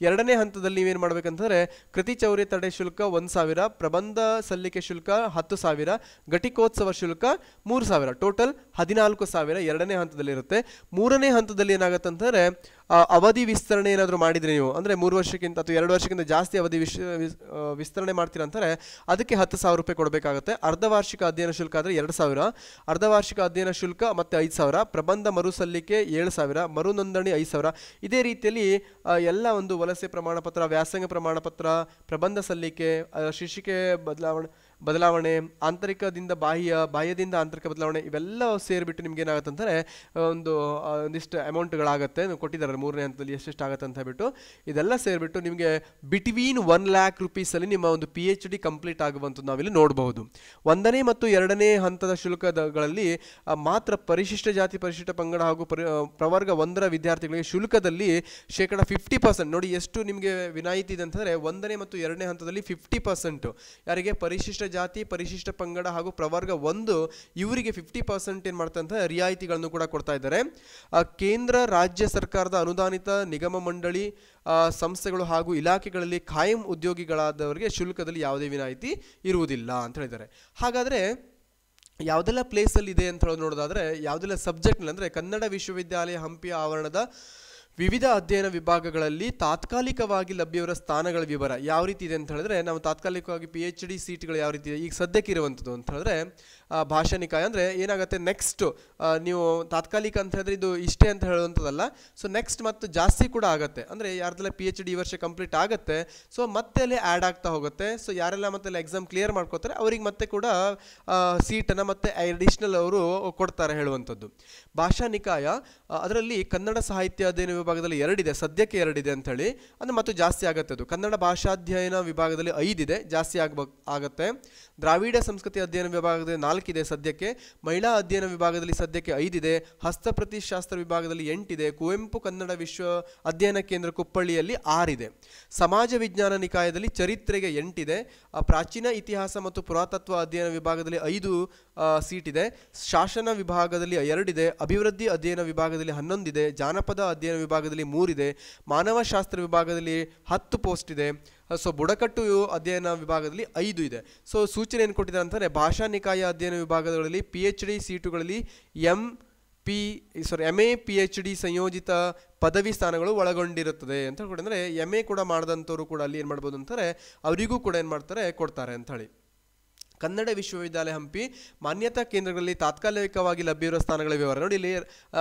ಎರಡನೇ ಹಂತದಲ್ಲಿ ನೀವೇನು ಮಾಡಬೇಕಂತಂದರೆ ಕೃತಿ ಚೌರ್ಯ ತಡೆ ಶುಲ್ಕ 1,000, ಪ್ರಬಂಧ ಸಲ್ಲಿಕೆ ಶುಲ್ಕ 10,000, ಘಟಿಕೋತ್ಸವ ಶುಲ್ಕ 3,000, ಟೋಟಲ್ 14,000 ಎರಡನೇ ಹಂತದಲ್ಲಿರುತ್ತೆ. ಮೂರನೇ ಹಂತದಲ್ಲಿ ಏನಾಗುತ್ತೆ ಅಂತಂದರೆ ಅವಧಿ ವಿಸ್ತರಣೆ ಏನಾದರೂ ಮಾಡಿದರೆ ನೀವು ಅಂದರೆ 3 ವರ್ಷಕ್ಕಿಂತ ಅಥವಾ 2 ವರ್ಷಕ್ಕಿಂತ ಜಾಸ್ತಿ ಅವಧಿ ವಿಸ್ತರಣೆ ಮಾಡ್ತೀರಾ ಅಂತಾರೆ ಅದಕ್ಕೆ 10,000 ರೂಪಾಯಿ ಕೊಡಬೇಕಾಗುತ್ತೆ. ಅರ್ಧವಾರ್ಷಿಕ ಅಧ್ಯಯನ ಶುಲ್ಕ ಆದರೆ 2,000, ಅರ್ಧವಾರ್ಷಿಕ ಅಧ್ಯಯನ ಶುಲ್ಕ ಮತ್ತೆ 5,000, ಪ್ರಬಂಧ ಮರುಸಲ್ಲಿಕೆ 7,000, ಮರು ನೋಂದಣಿ 5,000. ಇದೇ ರೀತಿಯಲ್ಲಿ ಎಲ್ಲ ಒಂದು ವಲಸೆ ಪ್ರಮಾಣ ಪತ್ರ, ವ್ಯಾಸಂಗ ಪ್ರಮಾಣ ಪತ್ರ, ಪ್ರಬಂಧ ಸಲ್ಲಿಕೆ, ಶೀರ್ಷಿಕೆ ಬದಲಾವಣೆ, ಆಂತರಿಕದಿಂದ ಬಾಹ್ಯದಿಂದ ಆಂತರಿಕ ಬದಲಾವಣೆ, ಇವೆಲ್ಲ ಸೇರಿಬಿಟ್ಟು ನಿಮ್ಗೆ ಏನಾಗುತ್ತೆ ಅಂತಾರೆ ಒಂದಿಷ್ಟು ಅಮೌಂಟ್ಗಳಾಗುತ್ತೆ ಕೊಟ್ಟಿದ್ದಾರೆ 3ನೇ ಹಂತದಲ್ಲಿ ಎಷ್ಟೆಷ್ಟು ಆಗುತ್ತೆ ಅಂತ ಹೇಳ್ಬಿಟ್ಟು. ಇದೆಲ್ಲ ಸೇರಿಬಿಟ್ಟು ನಿಮಗೆ ಬಿಟ್ವೀನ್ 1 lakh ರೂಪೀಸಲ್ಲಿ ನಿಮ್ಮ ಒಂದು PhD ಕಂಪ್ಲೀಟ್ ಆಗುವಂಥದ್ದು ನಾವಿಲ್ಲಿ ನೋಡಬಹುದು. 1ನೇ ಮತ್ತು 2ನೇ ಹಂತದ ಶುಲ್ಕಗಳಲ್ಲಿ ಮಾತ್ರ ಪರಿಶಿಷ್ಟ ಜಾತಿ, ಪರಿಶಿಷ್ಟ ಪಂಗಡ ಹಾಗೂ ಪ್ರವರ್ಗ 1ರ ವಿದ್ಯಾರ್ಥಿಗಳಿಗೆ ಶುಲ್ಕದಲ್ಲಿ ಶೇಕಡ 50% ನೋಡಿ ಎಷ್ಟು ನಿಮಗೆ ವಿನಾಯಿತಿ ಇದೆ ಅಂತಂದರೆ 1ನೇ ಮತ್ತು 2ನೇ ಹಂತದಲ್ಲಿ 50% ಯಾರಿಗೆ ಪರಿಶಿಷ್ಟ ಜಾತಿ, ಪರಿಶಿಷ್ಟ ಪಂಗಡ ಹಾಗೂ ಪ್ರವರ್ಗ 1 ಇವರಿಗೆ 50% ಏನು ಮಾಡ್ತಾರೆ ಅಂತ ರಿಯಾಯಿತಿಗಳನ್ನು ಕೂಡ ಕೊಡ್ತಾ ಇದ್ದಾರೆ. ಕೇಂದ್ರ ರಾಜ್ಯ ಸರ್ಕಾರದ ಅನುದಾನಿತ ನಿಗಮ ಮಂಡಳಿ ಸಂಸ್ಥೆಗಳು ಹಾಗೂ ಇಲಾಖೆಗಳಲ್ಲಿ ಖಾಯಂ ಉದ್ಯೋಗಿಗಳಾದವರಿಗೆ ಶುಲ್ಕದಲ್ಲಿ ಯಾವುದೇ ವಿನಾಯಿತಿ ಇರುವುದಿಲ್ಲ ಅಂತ ಹೇಳಿದ್ದಾರೆ. ಹಾಗಾದರೆ ಯಾವುದೆಲ್ಲ ಪ್ಲೇಸಲ್ಲಿ ಇದೆ ಅಂತ ಹೇಳೋದು ನೋಡೋದಾದರೆ ಯಾವುದೆಲ್ಲ ಸಬ್ಜೆಕ್ಟ್ನಲ್ಲಿ ಅಂದರೆ ಕನ್ನಡ ವಿಶ್ವವಿದ್ಯಾಲಯ ಹಂಪಿಯ ಆವರಣದ ವಿವಿಧ ಅಧ್ಯಯನ ವಿಭಾಗಗಳಲ್ಲಿ ತಾತ್ಕಾಲಿಕವಾಗಿ ಲಭ್ಯವಿರುವ ಸ್ಥಾನಗಳ ವಿವರ ಯಾವ ರೀತಿ ಇದೆ ಅಂತ ಹೇಳಿದ್ರೆ, ನಾವು ತಾತ್ಕಾಲಿಕವಾಗಿ PhD ಸೀಟ್ಗಳು ಯಾವ ರೀತಿ ಇದೆ ಈಗ ಸದ್ಯಕ್ಕೆ ಇರುವಂಥದ್ದು ಅಂತ ಹೇಳಿದ್ರೆ ಭಾಷಾ ನಿಕಾಯ ಅಂದರೆ ಏನಾಗುತ್ತೆ ನೆಕ್ಸ್ಟ್ ನೀವು ತಾತ್ಕಾಲಿಕ ಅಂತ ಹೇಳಿದ್ರೆ ಇದು ಇಷ್ಟೇ ಅಂತ ಹೇಳುವಂಥದ್ದಲ್ಲ. ಸೊ ನೆಕ್ಸ್ಟ್ ಮತ್ತು ಜಾಸ್ತಿ ಕೂಡ ಆಗುತ್ತೆ ಅಂದರೆ ಯಾರ್ದೆಲ್ಲ PhD ಈ ವರ್ಷ ಕಂಪ್ಲೀಟ್ ಆಗುತ್ತೆ ಸೊ ಮತ್ತೆ ಅಲ್ಲಿ ಆ್ಯಡ್ ಆಗ್ತಾ ಹೋಗುತ್ತೆ. ಸೊ ಯಾರೆಲ್ಲ ಮತ್ತೆ ಎಕ್ಸಾಮ್ ಕ್ಲಿಯರ್ ಮಾಡ್ಕೋತಾರೆ ಅವ್ರಿಗೆ ಮತ್ತೆ ಕೂಡ ಸೀಟನ್ನು ಮತ್ತೆ ಅಡಿಷ್ನಲ್ ಅವರು ಕೊಡ್ತಾರೆ ಹೇಳುವಂಥದ್ದು. ಭಾಷಾ ನಿಕಾಯ ಅದರಲ್ಲಿ ಕನ್ನಡ ಸಾಹಿತ್ಯ ಅಧ್ಯಯನ ವಿಭಾಗದಲ್ಲಿ 2 ಇದೆ, ಸದ್ಯಕ್ಕೆ 2 ಇದೆ ಅಂಥೇಳಿ ಅಂದರೆ ಮತ್ತು ಜಾಸ್ತಿ ಆಗುತ್ತೆ. ಅದು ಕನ್ನಡ ಭಾಷಾಧ್ಯಯನ ವಿಭಾಗದಲ್ಲಿ 5 ಇದೆ, ಜಾಸ್ತಿ ಆಗುತ್ತೆ. ದ್ರಾವಿಡ ಸಂಸ್ಕೃತಿ ಅಧ್ಯಯನ ವಿಭಾಗದಲ್ಲಿ 4 ಇದೆ ಸದ್ಯಕ್ಕೆ, ಮಹಿಳಾ ಅಧ್ಯಯನ ವಿಭಾಗದಲ್ಲಿ ಸದ್ಯಕ್ಕೆ 5 ಇದೆ, ಹಸ್ತಪ್ರತಿಶಾಸ್ತ್ರ ವಿಭಾಗದಲ್ಲಿ 8 ಇದೆ, ಕುವೆಂಪು ಕನ್ನಡ ವಿಶ್ವ ಅಧ್ಯಯನ ಕೇಂದ್ರ ಕುಪ್ಪಳ್ಳಿಯಲ್ಲಿ 6 ಇದೆ, ಸಮಾಜ ವಿಜ್ಞಾನ ನಿಕಾಯದಲ್ಲಿ ಚರಿತ್ರೆಗೆ 8 ಇದೆ, ಪ್ರಾಚೀನ ಇತಿಹಾಸ ಮತ್ತು ಪುರಾತತ್ವ ಅಧ್ಯಯನ ವಿಭಾಗದಲ್ಲಿ 5 ಸೀಟ್ ಇದೆ, ಶಾಸನ ವಿಭಾಗದಲ್ಲಿ 2 ಇದೆ, ಅಭಿವೃದ್ಧಿ ಅಧ್ಯಯನ ವಿಭಾಗದಲ್ಲಿ 11 ಇದೆ, ಜಾನಪದ ಅಧ್ಯಯನ ವಿಭಾಗದಲ್ಲಿ 3 ಇದೆ, ಮಾನವಶಾಸ್ತ್ರ ವಿಭಾಗದಲ್ಲಿ 10 ಪೋಸ್ಟ್ ಇದೆ. ಸೊ ಬುಡಕಟ್ಟು ಅಧ್ಯಯನ ವಿಭಾಗದಲ್ಲಿ 5 ಇದೆ. ಸೊ ಸೂಚನೆ ಏನು ಕೊಟ್ಟಿದ್ದಾರೆ ಅಂತಂದರೆ ಭಾಷಾ ನಿಕಾಯ ಅಧ್ಯಯನ ವಿಭಾಗಗಳಲ್ಲಿ PhD ಸೀಟುಗಳಲ್ಲಿ MA PhD ಸಂಯೋಜಿತ ಪದವಿ ಸ್ಥಾನಗಳು ಒಳಗೊಂಡಿರುತ್ತದೆ ಅಂತ ಹೇಳ್ಕೊಡಿ. ಅಂದರೆ MA ಕೂಡ ಮಾಡಿದಂಥವ್ರು ಕೂಡ ಅಲ್ಲಿ ಏನು ಮಾಡ್ಬೋದು ಅಂತಾರೆ ಅವರಿಗೂ ಕೂಡ ಏನು ಮಾಡ್ತಾರೆ ಕೊಡ್ತಾರೆ ಅಂತ ಹೇಳಿ. ಕನ್ನಡ ವಿಶ್ವವಿದ್ಯಾಲಯ ಹಂಪಿ ಮಾನ್ಯತಾ ಕೇಂದ್ರಗಳಲ್ಲಿ ತಾತ್ಕಾಲಿಕವಾಗಿ ಲಭ್ಯವಿರುವ ಸ್ಥಾನಗಳ ವಿವರ ನೋಡಿ ಇಲ್ಲಿ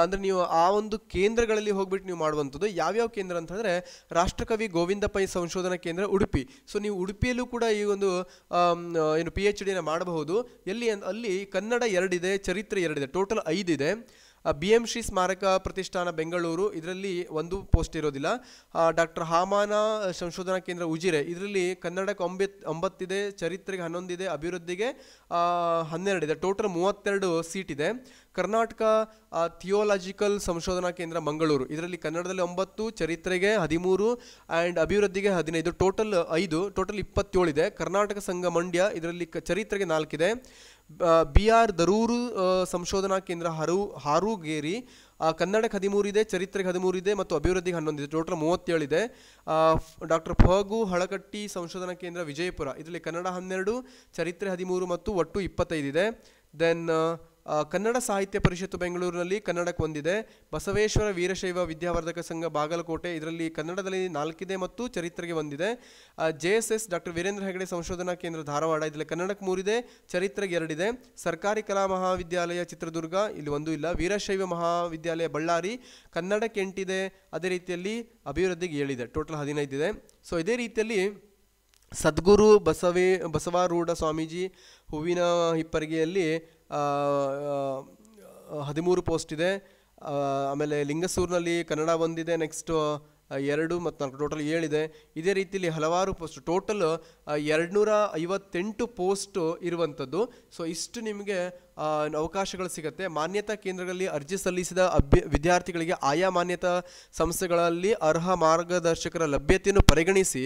ಅಂದರೆ ನೀವು ಆ ಒಂದು ಕೇಂದ್ರಗಳಲ್ಲಿ ಹೋಗ್ಬಿಟ್ಟು ನೀವು ಮಾಡುವಂಥದ್ದು ಯಾವ್ಯಾವ ಕೇಂದ್ರ ಅಂತ ಹೇಳಿದ್ರೆ ರಾಷ್ಟ್ರಕವಿ ಗೋವಿಂದ ಪೈ ಸಂಶೋಧನಾ ಕೇಂದ್ರ ಉಡುಪಿ. ಸೊ ನೀವು ಉಡುಪಿಯಲ್ಲೂ ಕೂಡ ಈ ಒಂದು ಏನು PhDನ ಮಾಡಬಹುದು. ಎಲ್ಲಿ ಅಲ್ಲಿ ಕನ್ನಡ 2 ಇದೆ, ಚರಿತ್ರೆ 2 ಇದೆ, ಟೋಟಲ್ 5 ಇದೆ. BM ಶ್ರೀ ಸ್ಮಾರಕ ಪ್ರತಿಷ್ಠಾನ ಬೆಂಗಳೂರು ಇದರಲ್ಲಿ 1 ಪೋಸ್ಟ್ ಇರೋದಿಲ್ಲ. ಡಾಕ್ಟರ್ ಹಾಮಾನ ಸಂಶೋಧನಾ ಕೇಂದ್ರ ಉಜಿರೆ ಇದರಲ್ಲಿ ಕನ್ನಡಕ್ಕೆ 9 ಇದೆ, ಚರಿತ್ರೆಗೆ 11 ಇದೆ, ಅಭಿವೃದ್ಧಿಗೆ 12 ಇದೆ, ಟೋಟಲ್ 32 ಸೀಟ್ ಇದೆ. ಕರ್ನಾಟಕ ಥಿಯೋಲಾಜಿಕಲ್ ಸಂಶೋಧನಾ ಕೇಂದ್ರ ಮಂಗಳೂರು ಇದರಲ್ಲಿ ಕನ್ನಡದಲ್ಲಿ 9, ಚರಿತ್ರೆಗೆ 13 ಆ್ಯಂಡ್ ಅಭಿವೃದ್ಧಿಗೆ 15, ಟೋಟಲ್ 5, ಟೋಟಲ್ 27 ಇದೆ. ಕರ್ನಾಟಕ ಸಂಘ ಮಂಡ್ಯ ಇದರಲ್ಲಿ ಚರಿತ್ರೆಗೆ 4 ಇದೆ. BR ದರೂರು ಸಂಶೋಧನಾ ಕೇಂದ್ರ ಹಾರೂಗೇರಿ ಕನ್ನಡಕ್ಕೆ 13 ಇದೆ, ಚರಿತ್ರೆಗೆ 13 ಇದೆ ಮತ್ತು ಅಭಿವೃದ್ಧಿಗೆ 11 ಇದೆ, ಟೋಟಲ್ 37 ಇದೆ. ಡಾಕ್ಟರ್ ಫಗು ಹಳಕಟ್ಟಿ ಸಂಶೋಧನಾ ಕೇಂದ್ರ ವಿಜಯಪುರ ಇದರಲ್ಲಿ ಕನ್ನಡ 12, ಚರಿತ್ರೆ 13 ಮತ್ತು ಒಟ್ಟು 25 ಇದೆ. ದೆನ್ ಕನ್ನಡ ಸಾಹಿತ್ಯ ಪರಿಷತ್ತು ಬೆಂಗಳೂರಿನಲ್ಲಿ ಕನ್ನಡಕ್ಕೆ 1 ಇದೆ. ಬಸವೇಶ್ವರ ವೀರಶೈವ ವಿದ್ಯಾವರ್ಧಕ ಸಂಘ ಬಾಗಲಕೋಟೆ ಇದರಲ್ಲಿ ಕನ್ನಡದಲ್ಲಿ 4 ಇದೆ ಮತ್ತು ಚರಿತ್ರೆಗೆ 1 ಇದೆ. JSS ಡಾಕ್ಟರ್ ವೀರೇಂದ್ರ ಹೆಗಡೆ ಸಂಶೋಧನಾ ಕೇಂದ್ರ ಧಾರವಾಡ ಇದರಲ್ಲಿ ಕನ್ನಡಕ್ಕೆ 3 ಇದೆ, ಚರಿತ್ರೆಗೆ 2 ಇದೆ. ಸರ್ಕಾರಿ ಕಲಾ ಮಹಾವಿದ್ಯಾಲಯ ಚಿತ್ರದುರ್ಗ ಇಲ್ಲಿ 1 ಇಲ್ಲ. ವೀರಶೈವ ಮಹಾವಿದ್ಯಾಲಯ ಬಳ್ಳಾರಿ ಕನ್ನಡಕ್ಕೆ 8 ಇದೆ, ಅದೇ ರೀತಿಯಲ್ಲಿ ಅಭಿವೃದ್ಧಿಗೆ 7 ಇದೆ, ಟೋಟಲ್ 15 ಇದೆ. ಸೊ ಇದೇ ರೀತಿಯಲ್ಲಿ ಸದ್ಗುರು ಬಸವಾರೂಢ ಸ್ವಾಮೀಜಿ ಹೂವಿನ ಹಿಪ್ಪರಿಗೆಯಲ್ಲಿ 13 ಪೋಸ್ಟ್ ಇದೆ. ಆಮೇಲೆ ಲಿಂಗಸೂರಿನಲ್ಲಿ ಕನ್ನಡ 1 ಇದೆ, ನೆಕ್ಸ್ಟ್ 2 ಮತ್ತು 4 ಟೋಟಲ್ 7 ಇದೆ. ಇದೇ ರೀತಿಯಲ್ಲಿ ಹಲವಾರು ಪೋಸ್ಟ್ ಟೋಟಲ್ 258 ಪೋಸ್ಟ್ ಇರುವಂಥದ್ದು. ಸೊ ಇಷ್ಟು ನಿಮಗೆ ಅವಕಾಶಗಳು ಸಿಗುತ್ತೆ. ಮಾನ್ಯತಾ ಕೇಂದ್ರಗಳಲ್ಲಿ ಅರ್ಜಿ ಸಲ್ಲಿಸಿದ ವಿದ್ಯಾರ್ಥಿಗಳಿಗೆ ಆಯಾ ಮಾನ್ಯತಾ ಸಂಸ್ಥೆಗಳಲ್ಲಿ ಅರ್ಹ ಮಾರ್ಗದರ್ಶಕರ ಲಭ್ಯತೆಯನ್ನು ಪರಿಗಣಿಸಿ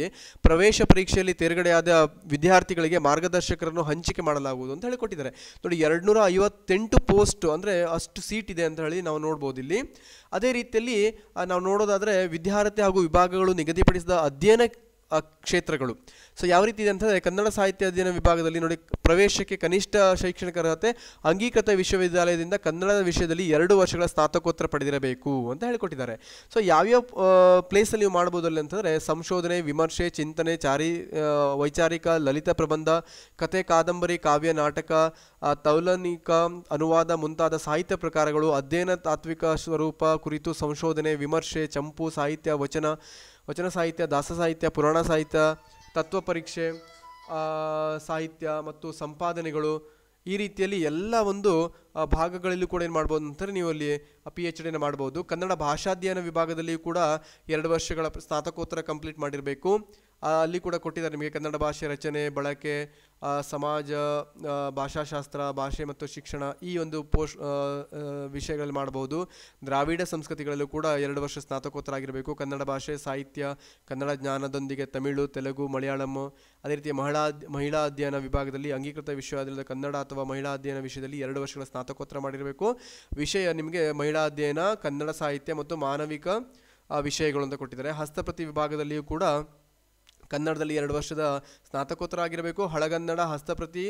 ಪ್ರವೇಶ ಪರೀಕ್ಷೆಯಲ್ಲಿ ತೇರ್ಗಡೆಯಾದ ವಿದ್ಯಾರ್ಥಿಗಳಿಗೆ ಮಾರ್ಗದರ್ಶಕರನ್ನು ಹಂಚಿಕೆ ಮಾಡಲಾಗುವುದು ಅಂತ ಹೇಳಿಕೊಟ್ಟಿದ್ದಾರೆ. ನೋಡಿ 258 ಪೋಸ್ಟ್ ಅಂದರೆ ಅಷ್ಟು ಸೀಟ್ ಇದೆ ಅಂತ ಹೇಳಿ ನಾವು ನೋಡ್ಬೋದು ಇಲ್ಲಿ. ಅದೇ ರೀತಿಯಲ್ಲಿ ನಾವು ನೋಡೋದಾದರೆ ವಿದ್ಯಾರ್ಥಿ ಹಾಗೂ ವಿಭಾಗಗಳು ನಿಗದಿಪಡಿಸಿದ ಕ್ಷೇತ್ರಗಳು. ಸೊ ಯಾವ ರೀತಿ ಇದೆ ಅಂತಂದರೆ, ಕನ್ನಡ ಸಾಹಿತ್ಯ ಅಧ್ಯಯನ ವಿಭಾಗದಲ್ಲಿ ನೋಡಿ, ಪ್ರವೇಶಕ್ಕೆ ಕನಿಷ್ಠ ಶೈಕ್ಷಣಿಕ ಅರ್ಹತೆ ಅಂಗೀಕೃತ ವಿಶ್ವವಿದ್ಯಾಲಯದಿಂದ ಕನ್ನಡ ವಿಷಯದಲ್ಲಿ 2 ವರ್ಷಗಳ ಸ್ನಾತಕೋತ್ತರ ಪಡೆದಿರಬೇಕು ಅಂತ ಹೇಳಿಕೊಟ್ಟಿದ್ದಾರೆ. ಸೊ ಯಾವ್ಯಾವ ಪ್ಲೇಸಲ್ಲಿ ನೀವು ಮಾಡ್ಬೋದು ಅಲ್ಲಿ ಅಂತಂದರೆ, ಸಂಶೋಧನೆ, ವಿಮರ್ಶೆ, ಚಿಂತನೆ, ವೈಚಾರಿಕ, ಲಲಿತ ಪ್ರಬಂಧ, ಕತೆ, ಕಾದಂಬರಿ, ಕಾವ್ಯ, ನಾಟಕ, ತೌಲನಿಕ, ಅನುವಾದ ಮುಂತಾದ ಸಾಹಿತ್ಯ ಪ್ರಕಾರಗಳು, ಅಧ್ಯಯನ, ತಾತ್ವಿಕ ಸ್ವರೂಪ ಕುರಿತು ಸಂಶೋಧನೆ, ವಿಮರ್ಶೆ, ಚಂಪು ಸಾಹಿತ್ಯ, ವಚನ ಸಾಹಿತ್ಯ, ದಾಸ ಸಾಹಿತ್ಯ, ಪುರಾಣ ಸಾಹಿತ್ಯ, ತತ್ವ ಪರೀಕ್ಷೆ ಸಾಹಿತ್ಯ ಮತ್ತು ಸಂಪಾದನೆಗಳು, ಈ ರೀತಿಯಲ್ಲಿ ಎಲ್ಲ ಒಂದು ಭಾಗಗಳಲ್ಲೂ ಕೂಡ ಏನು ಮಾಡ್ಬೋದು ಅಂತಾರೆ, ನೀವು ಅಲ್ಲಿ PhDನ ಮಾಡ್ಬೋದು. ಕನ್ನಡ ಭಾಷಾಧ್ಯಯನ ವಿಭಾಗದಲ್ಲಿ ಕೂಡ 2 ವರ್ಷಗಳ ಸ್ನಾತಕೋತ್ತರ ಕಂಪ್ಲೀಟ್ ಮಾಡಿರಬೇಕು. ಅಲ್ಲಿ ಕೂಡ ಕೊಟ್ಟಿದ್ದಾರೆ ನಿಮಗೆ ಕನ್ನಡ ಭಾಷೆ ರಚನೆ, ಬಳಕೆ, ಸಮಾಜ, ಭಾಷಾಶಾಸ್ತ್ರ, ಭಾಷೆ ಮತ್ತು ಶಿಕ್ಷಣ, ಈ ಒಂದು ವಿಷಯಗಳಲ್ಲಿ ಮಾಡ್ಬೋದು. ದ್ರಾವಿಡ ಸಂಸ್ಕೃತಿಗಳಲ್ಲೂ ಕೂಡ 2 ವರ್ಷ ಸ್ನಾತಕೋತ್ತರ ಆಗಿರಬೇಕು. ಕನ್ನಡ ಭಾಷೆ, ಸಾಹಿತ್ಯ, ಕನ್ನಡ ಜ್ಞಾನದೊಂದಿಗೆ ತಮಿಳು, ತೆಲುಗು, ಮಲಯಾಳಂ, ಅದೇ ರೀತಿ ಮಹಿಳಾ ಅಧ್ಯಯನ ವಿಭಾಗದಲ್ಲಿ ಅಂಗೀಕೃತ ವಿಶ್ವವಿದ್ಯಾಲಯದ ಕನ್ನಡ ಅಥವಾ ಮಹಿಳಾ ಅಧ್ಯಯನ ವಿಷಯದಲ್ಲಿ 2 ವರ್ಷಗಳ ಸ್ನಾತಕೋತ್ತರ ಮಾಡಿರಬೇಕು. ವಿಷಯ ನಿಮಗೆ ಮಹಿಳಾ ಅಧ್ಯಯನ, ಕನ್ನಡ ಸಾಹಿತ್ಯ ಮತ್ತು ಮಾನವಿಕ ವಿಷಯಗಳು ಅಂತ ಕೊಟ್ಟಿದ್ದಾರೆ. ಹಸ್ತಪ್ರತಿ ವಿಭಾಗದಲ್ಲಿಯೂ ಕೂಡ ಕನ್ನಡದಲ್ಲಿ 2 ವರ್ಷದ ಸ್ನಾತಕೋತ್ತರ ಆಗಿರಬೇಕು. ಹಳಗನ್ನಡ, ಹಸ್ತಪ್ರತಿ,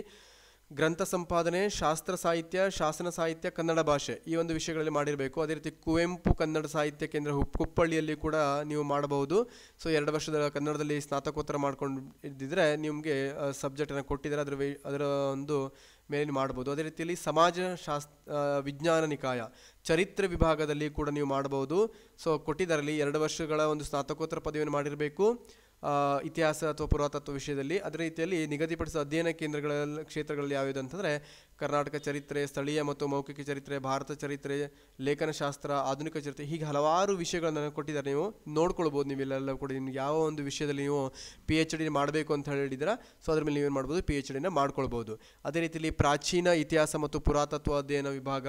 ಗ್ರಂಥ ಸಂಪಾದನೆ, ಶಾಸ್ತ್ರ ಸಾಹಿತ್ಯ, ಶಾಸನ ಸಾಹಿತ್ಯ, ಕನ್ನಡ ಭಾಷೆ, ಈ ಒಂದು ವಿಷಯಗಳಲ್ಲಿ ಮಾಡಿರಬೇಕು. ಅದೇ ರೀತಿ ಕುವೆಂಪು ಕನ್ನಡ ಸಾಹಿತ್ಯ ಕೇಂದ್ರ ಕುಪ್ಪಳ್ಳಿಯಲ್ಲಿ ಕೂಡ ನೀವು ಮಾಡಬಹುದು. ಸೊ 2 ವರ್ಷದ ಕನ್ನಡದಲ್ಲಿ ಸ್ನಾತಕೋತ್ತರ ಮಾಡ್ಕೊಂಡಿದ್ದರೆ ನಿಮಗೆ ಸಬ್ಜೆಕ್ಟನ್ನು ಕೊಟ್ಟಿದ್ದಾರೆ, ಅದರ ಒಂದು ಮೇಲೆ ಮಾಡ್ಬೋದು. ಅದೇ ರೀತಿಯಲ್ಲಿ ವಿಜ್ಞಾನ ನಿಕಾಯ, ಚರಿತ್ರೆ ವಿಭಾಗದಲ್ಲಿ ಕೂಡ ನೀವು ಮಾಡಬಹುದು. ಸೊ ಕೊಟ್ಟಿದ್ದಾರಲ್ಲಿ 2 ವರ್ಷಗಳ ಒಂದು ಸ್ನಾತಕೋತ್ತರ ಪದವಿಯನ್ನು ಮಾಡಿರಬೇಕು ಇತಿಹಾಸ ಅಥವಾ ಪುರಾತತ್ವ ವಿಷಯದಲ್ಲಿ. ಅದೇ ರೀತಿಯಲ್ಲಿ ನಿಗದಿಪಡಿಸಿದ ಅಧ್ಯಯನ ಕ್ಷೇತ್ರಗಳಲ್ಲಿ ಯಾವ್ದು ಅಂತಂದರೆ, ಕರ್ನಾಟಕ ಚರಿತ್ರೆ, ಸ್ಥಳೀಯ ಮತ್ತು ಮೌಖಿಕ ಚರಿತ್ರೆ, ಭಾರತ ಚರಿತ್ರೆ, ಲೇಖನಶಾಸ್ತ್ರ, ಆಧುನಿಕ ಚರಿತ್ರೆ, ಹೀಗೆ ಹಲವಾರು ವಿಷಯಗಳನ್ನು ಕೊಟ್ಟಿದ್ದಾರೆ. ನೀವು ನೋಡ್ಕೊಳ್ಬೋದು. ನೀವೆಲ್ಲ ಕೂಡ ನಿಮ್ಗೆ ಯಾವ ಒಂದು ವಿಷಯದಲ್ಲಿ ನೀವು PhD ಮಾಡಬೇಕು ಅಂತ ಹೇಳಿದ್ದೀರಾ, ಸೊ ಅದ್ರ ಮೇಲೆ ನೀವೇನು ಮಾಡ್ಬೋದು, PhDನ ಮಾಡ್ಕೊಳ್ಬೋದು. ಅದೇ ರೀತಿಯಲ್ಲಿ ಪ್ರಾಚೀನ ಇತಿಹಾಸ ಮತ್ತು ಪುರಾತತ್ವ ಅಧ್ಯಯನ ವಿಭಾಗ,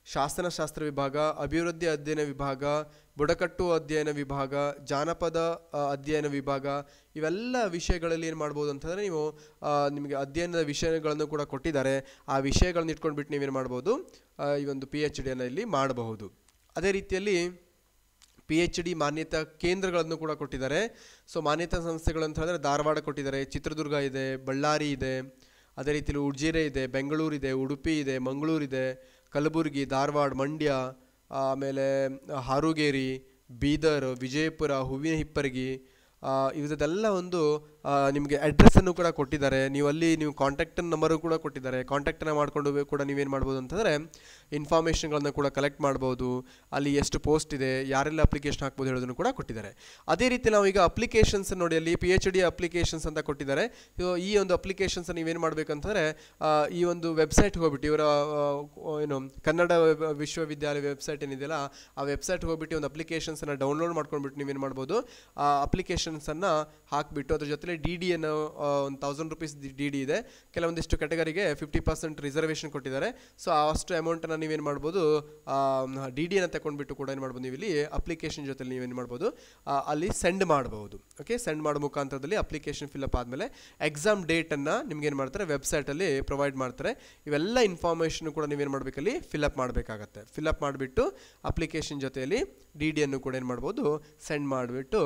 ಶಾಸನಶಾಸ್ತ್ರ ವಿಭಾಗ, ಅಭಿವೃದ್ಧಿ ಅಧ್ಯಯನ ವಿಭಾಗ, ಬುಡಕಟ್ಟು ಅಧ್ಯಯನ ವಿಭಾಗ, ಜಾನಪದ ಅಧ್ಯಯನ ವಿಭಾಗ, ಇವೆಲ್ಲ ವಿಷಯಗಳಲ್ಲಿ ಏನು ಮಾಡ್ಬೋದು ಅಂತಂದರೆ, ನೀವು ನಿಮಗೆ ಅಧ್ಯಯನದ ವಿಷಯಗಳನ್ನು ಕೂಡ ಕೊಟ್ಟಿದ್ದಾರೆ. ಆ ವಿಷಯಗಳನ್ನ ಇಟ್ಕೊಂಡ್ಬಿಟ್ಟು ನೀವೇನು ಮಾಡ್ಬೋದು, ಈ ಒಂದು PhDಯನ್ನು ಇಲ್ಲಿ ಮಾಡಬಹುದು. ಅದೇ ರೀತಿಯಲ್ಲಿ PhD ಮಾನ್ಯತಾ ಕೇಂದ್ರಗಳನ್ನು ಕೂಡ ಕೊಟ್ಟಿದ್ದಾರೆ. ಸೊ ಮಾನ್ಯತಾ ಸಂಸ್ಥೆಗಳು ಅಂತ ಹೇಳಿದ್ರೆ, ಧಾರವಾಡ ಕೊಟ್ಟಿದ್ದಾರೆ, ಚಿತ್ರದುರ್ಗ ಇದೆ, ಬಳ್ಳಾರಿ ಇದೆ, ಅದೇ ರೀತಿಯಲ್ಲಿ ಉಜಿರೆ ಇದೆ, ಬೆಂಗಳೂರಿದೆ, ಉಡುಪಿ ಇದೆ, ಮಂಗಳೂರಿದೆ, ಕಲಬುರಗಿ, ಧಾರವಾಡ, ಮಂಡ್ಯ, ಆಮೇಲೆ ಹಾರುಗೇರಿ, ಬೀದರ್, ವಿಜಯಪುರ, ಹೂವಿನ ಹಿಪ್ಪರಗಿ, ಇದೆಲ್ಲ ಒಂದು ನಿಮಗೆ ಅಡ್ರೆಸ್ಸನ್ನು ಕೂಡ ಕೊಟ್ಟಿದ್ದಾರೆ. ನೀವು ಕಾಂಟ್ಯಾಕ್ಟ್ ನಂಬರು ಕೂಡ ಕೊಟ್ಟಿದ್ದಾರೆ. ಕಾಂಟ್ಯಾಕ್ಟನ್ನು ಮಾಡಿಕೊಂಡು ಕೂಡ ನೀವೇನು ಮಾಡ್ಬೋದು ಅಂತಂದರೆ, ಇನ್ಫಾರ್ಮೇಷನ್ಗಳನ್ನು ಕೂಡ ಕಲೆಕ್ಟ್ ಮಾಡ್ಬೋದು. ಅಲ್ಲಿ ಎಷ್ಟು ಪೋಸ್ಟ್ ಇದೆ, ಯಾರೆಲ್ಲ ಅಪ್ಲಿಕೇಶನ್ ಹಾಕ್ಬೋದು ಹೇಳೋದನ್ನು ಕೂಡ ಕೊಟ್ಟಿದ್ದಾರೆ. ಅದೇ ರೀತಿ ನಾವೀಗ ಅಪ್ಲಿಕೇಶನ್ಸ್ ನೋಡಿ, ಅಲ್ಲಿ PhD ಅಪ್ಲಿಕೇಶನ್ಸ್ ಅಂತ ಕೊಟ್ಟಿದ್ದಾರೆ. ಈ ಒಂದು ಅಪ್ಲಿಕೇಶನ್ಸ್ ನೀವೇನು ಮಾಡಬೇಕಂತಂದರೆ, ಈ ಒಂದು ವೆಬ್ಸೈಟ್ಗೆ ಹೋಗ್ಬಿಟ್ಟು, ಇವರ ಏನು ಕನ್ನಡ ವಿಶ್ವವಿದ್ಯಾಲಯ ವೆಬ್ಸೈಟ್ ಏನಿದೆಯಲ್ಲ, ಆ ವೆಬ್ಸೈಟ್ಗೆ ಹೋಗ್ಬಿಟ್ಟು ಒಂದು ಅಪ್ಲಿಕೇಶನ್ಸನ್ನು ಡೌನ್ಲೋಡ್ ಮಾಡ್ಕೊಂಡ್ಬಿಟ್ಟು ನೀವೇನು ಮಾಡ್ಬೋದು, ಆ ಅಪ್ಲಿಕೇಶನ್ಸನ್ನು ಹಾಕಿಬಿಟ್ಟು ಅದ್ರ ಜೊತೆಲಿ DD ಅನ್ನು 1000 ರೂಪೀಸ್ DD ಇದೆ. ಕೆಲವೊಂದಿಷ್ಟು ಕ್ಯಾಟಗರಿಗೆ 50% ರಿಸರ್ವೇಷನ್ ಕೊಟ್ಟಿದ್ದಾರೆ. ಸೊ ಅಷ್ಟು ಅಮೌಂಟನ್ನು ನೀವೇನು ಮಾಡ್ಬೋದು, DDಯನ್ನು ತಗೊಂಡ್ಬಿಟ್ಟು ಕೂಡ ಏನು ಮಾಡ್ಬೋದು, ನೀವು ಇಲ್ಲಿ ಅಪ್ಲಿಕೇಶನ್ ಜೊತೆ ನೀವೇನು ಮಾಡ್ಬೋದು, ಅಲ್ಲಿ ಸೆಂಡ್ ಮಾಡ್ಬೋದು. ಓಕೆ, ಸೆಂಡ್ ಮಾಡೋ ಮುಖಾಂತರದಲ್ಲಿ ಅಪ್ಲಿಕೇಶನ್ ಫಿಲ್ಅಪ್ ಆದಮೇಲೆ ಎಕ್ಸಾಮ್ ಡೇಟನ್ನು ನಿಮ್ಗೆ ಏನು ಮಾಡ್ತಾರೆ, ವೆಬ್ಸೈಟಲ್ಲಿ ಪ್ರೊವೈಡ್ ಮಾಡ್ತಾರೆ. ಇವೆಲ್ಲ ಇನ್ಫಾರ್ಮೇಷನ್ ಕೂಡ ನೀವೇನು ಮಾಡಬೇಕಲ್ಲಿ ಫಿಲ್ಅಪ್ ಮಾಡಬೇಕಾಗತ್ತೆ. ಫಿಲ್ಅಪ್ ಮಾಡಿಬಿಟ್ಟು ಅಪ್ಲಿಕೇಶನ್ ಜೊತೆಯಲ್ಲಿ DDಯನ್ನು ಕೂಡ ಏನು ಮಾಡ್ಬೋದು, ಸೆಂಡ್ ಮಾಡಿಬಿಟ್ಟು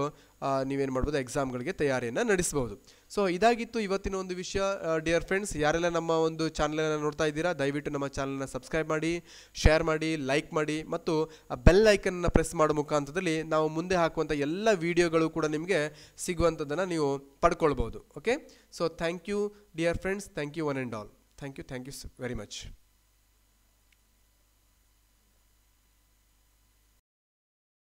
ನೀವೇನು ಮಾಡ್ಬೋದು, ಎಕ್ಸಾಮ್ಗಳಿಗೆ ತಯಾರಿಯನ್ನು ನಡೆಸ್ಬೋದು. ಸೊ ಇದಾಗಿತ್ತು ಇವತ್ತಿನ ಒಂದು ವಿಷಯ. ಡಿಯರ್ ಫ್ರೆಂಡ್ಸ್, ಯಾರೆಲ್ಲ ನಮ್ಮ ಒಂದು ಚಾನಲನ್ನು ನೋಡ್ತಾ ಇದ್ದೀರಾ, ದಯವಿಟ್ಟು ನಮ್ಮ ಚಾನಲ್ನ ಸಬ್ಸ್ಕ್ರೈಬ್ ಮಾಡಿ, ಶೇರ್ ಮಾಡಿ, ಲೈಕ್ ಮಾಡಿ ಮತ್ತು ಬೆಲ್ ಐಕನ್ನ ಪ್ರೆಸ್ ಮಾಡೋ ಮುಖಾಂತರದಲ್ಲಿ ನಾವು ಮುಂದೆ ಹಾಕುವಂಥ ಎಲ್ಲ ವಿಡಿಯೋಗಳು ಕೂಡ ನಿಮಗೆ ಸಿಗುವಂಥದ್ದನ್ನು ನೀವು ಪಡ್ಕೊಳ್ಬೋದು. Okay, so thank you dear friends, thank you one and all. Thank you very much.